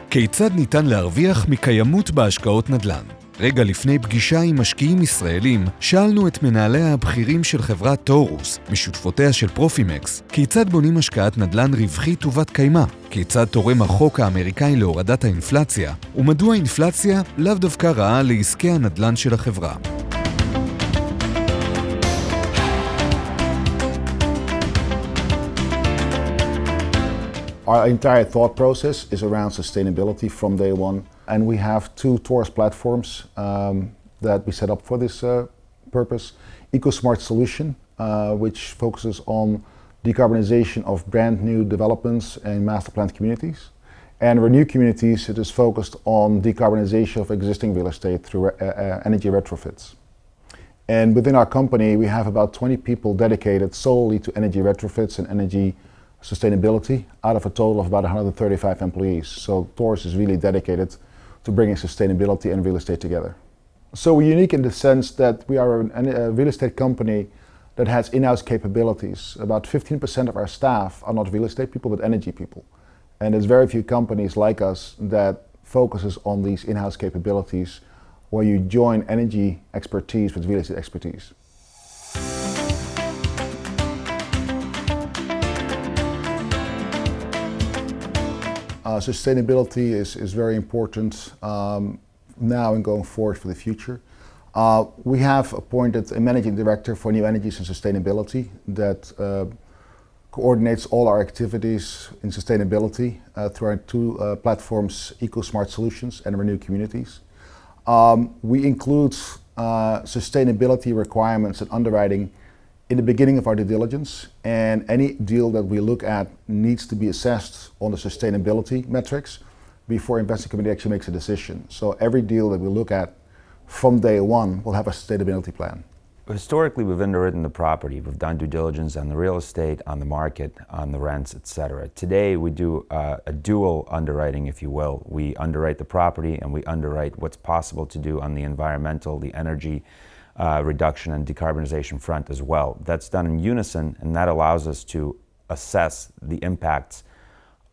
כיצד ניתן להרוויח מקיימות בהשקעות נדל"ן? רגע לפני פגישה עם משקיעים ישראלים, שאלנו את מנהלי הבכירים של חברת טאורוס, משותפותיה של פרופימקס, כיצד בונים השקעת נדל"ן רווחית ובת קיימה, כיצד תורם החוק האמריקאי להורדת האינפלציה, ומדוע האינפלציה לאו דווקא רעה לעסקי הנדל"ן של החברה. Our entire thought process is around sustainability from day one, and we have two Taurus platforms that we set up for this purpose. EcoSmart Solution, which focuses on decarbonization of brand new developments and master planned communities. And Renew Communities, it is focused on decarbonization of existing real estate through energy retrofits. And within our company, we have about 20 people dedicated solely to energy retrofits and energy sustainability out of a total of about 135 employees. So Taurus is really dedicated to bringing sustainability and real estate together. So we're unique in the sense that we are a real estate company that has in-house capabilities. About 15% of our staff are not real estate people, but energy people. And there's very few companies like us that focuses on these in-house capabilities where you join energy expertise with real estate expertise. Sustainability is very important now and going forward for the future. We have appointed a managing director for new energies and sustainability that coordinates all our activities in sustainability through our two platforms, EcoSmart Solutions and Renew Communities. We include sustainability requirements and underwriting in the beginning of our due diligence, and any deal that we look at needs to be assessed on the sustainability metrics before investment committee actually makes a decision. So every deal that we look at from day one will have a sustainability plan. Historically, we've underwritten the property. We've done due diligence on the real estate, on the market, on the rents, etc. Today, we do a dual underwriting, if you will. We underwrite the property and we underwrite what's possible to do on the environmental, the energy, reduction and decarbonization front as well. That's done in unison, and that allows us to assess the impacts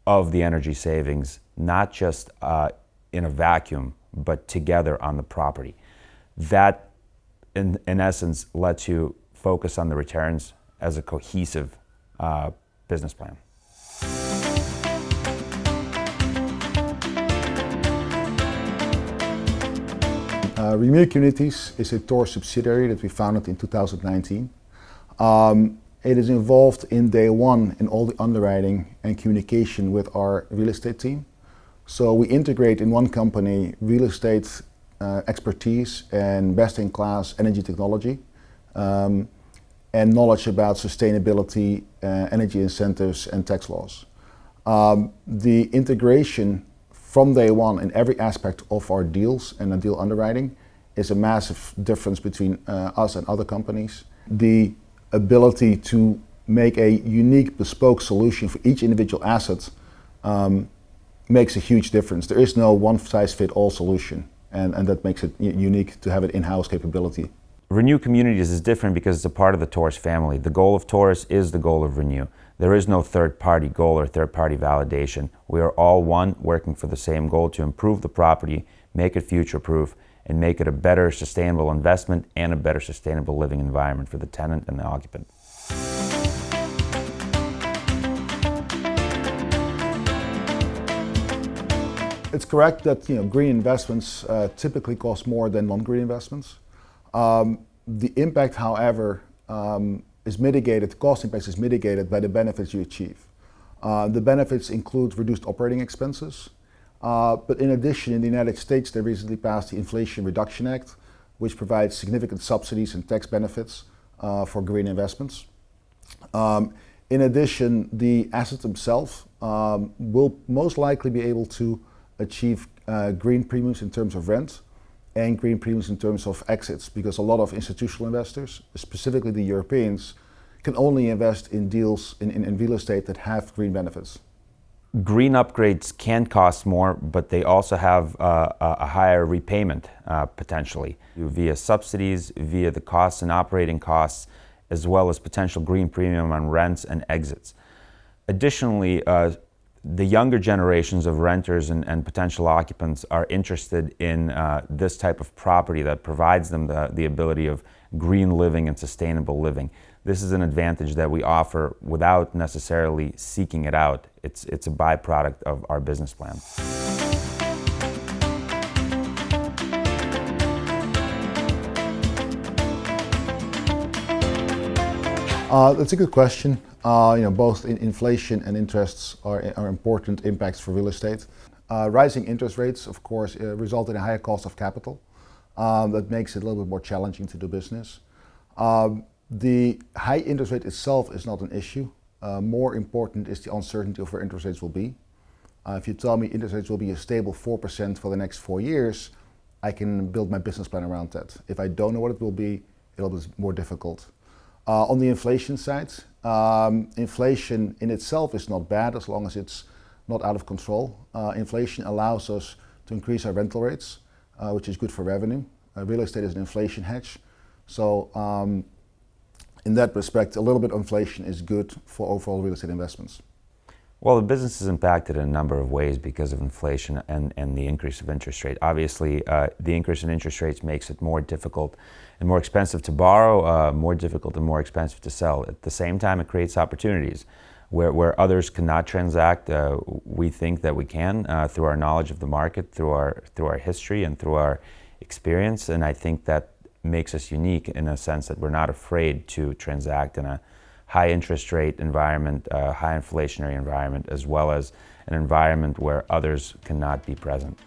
of the energy savings, not just in a vacuum, but together on the property. That, in essence, lets you focus on the returns as a cohesive business plan. Renew Communities is a Taurus subsidiary that we founded in 2019. It is involved in day one in all the underwriting and communication with our real estate team. So we integrate in one company real estate expertise and best-in-class energy technology and knowledge about sustainability, energy incentives and tax laws. The integration from day one in every aspect of our deals and the deal underwriting is a massive difference between us and other companies. The ability to make a unique bespoke solution for each individual asset makes a huge difference. There is no one-size-fits-all solution, and that makes it unique to have an in-house capability. Renew Communities is different because it's a part of the Taurus family. The goal of Taurus is the goal of Renew. There is no third-party goal or third-party validation. We are all one, working for the same goal to improve the property, make it future-proof, and make it a better sustainable investment and a better sustainable living environment for the tenant and the occupant. It's correct that green investments typically cost more than non-green investments. The impact, however, is mitigated, the cost impact is mitigated by the benefits you achieve. The benefits include reduced operating expenses, but in addition, in the United States, they recently passed the Inflation Reduction Act, which provides significant subsidies and tax benefits for green investments. In addition, the asset themselves will most likely be able to achieve green premiums in terms of rent and green premiums in terms of exits, because a lot of institutional investors, specifically the Europeans, can only invest in deals in real estate that have green benefits. Green upgrades can cost more, but they also have a higher repayment potentially via subsidies, via the costs and operating costs, as well as potential green premium on rents and exits. Additionally, The younger generations of renters and potential occupants are interested in this type of property that provides them the ability of green living and sustainable living. This is an advantage that we offer without necessarily seeking it out. It's a byproduct of our business plan. That's a good question. Both inflation and interests are important impacts for real estate. Rising interest rates, of course, result in a higher cost of capital. That makes it a little bit more challenging to do business. The high interest rate itself is not an issue. More important is the uncertainty of where interest rates will be. If you tell me interest rates will be a stable 4% for the next 4 years, I can build my business plan around that. If I don't know what it will be, it'll be more difficult. On the inflation side, inflation in itself is not bad as long as it's not out of control. Inflation allows us to increase our rental rates, which is good for revenue. Real estate is an inflation hedge. So in that respect, a little bit of inflation is good for overall real estate investments. Well, the business is impacted in a number of ways because of inflation and the increase of interest rate. Obviously, the increase in interest rates makes it more difficult and more expensive to borrow, more difficult and more expensive to sell. At the same time, it creates opportunities where others cannot transact. We think that we can through our knowledge of the market, through our history and through our experience. And I think that makes us unique in a sense that we're not afraid to transact in a high interest rate environment, high inflationary environment, as well as an environment where others cannot be present.